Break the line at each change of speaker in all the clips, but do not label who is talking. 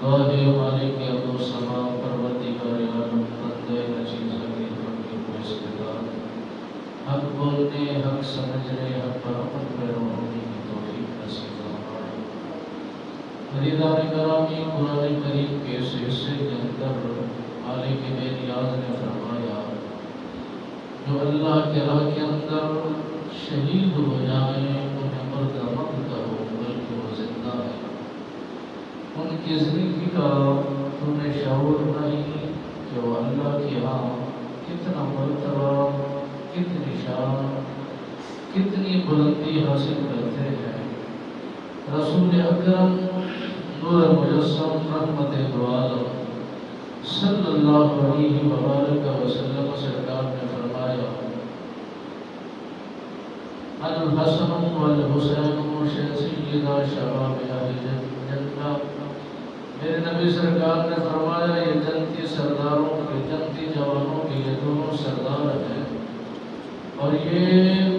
گواہ مالک ابو سما پروردگار عالم بندے نچیز کی فقیر کو استطاعت حق بولنے حق سمجھنے حق پر عمل پیرا ہونے کی توفیق نصیب فرمائے۔ خریدار کرامی قرآن کریم کے اس حصے کے اندر مالک بے نیاز نے فرمایا جو اللہ کے راہ کے اندر شہید ہو جائیں انہیں مردہ مت کرو بلکہ وہ زندہ ہے۔ ان کی زندگی کا تمہیں شعور نہیں کہ وہ اللہ کے ہاں کتنا مرتبہ، کتنی شان، کتنی بلندی حاصل کرتے ہیں۔ رسول اکرم نور مجسم رحمت دو عالم صلی اللہ علیہ وآلہ وسلم سرکار نے فرمایا الحسن والحسین سیدہ شباب اہل جنہ۔ میرے نبی سرکار نے فرمایا یہ جنتی سرداروں کے، جنتی جوانوں کے یہ دونوں سردار ہیں اور یہ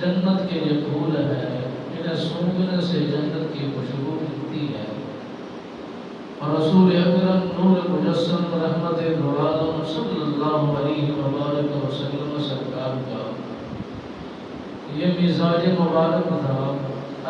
جنت کے یہ پھول ہیں، انہیں سونگھنے سے جنت کی خوشبو ملتی ہے۔ اور رسول اکرم نور مجسم رحمت دو عالم صلی اللہ علیہ وآلہ وسلم سرکار کا یہ مزاج مبارک تھا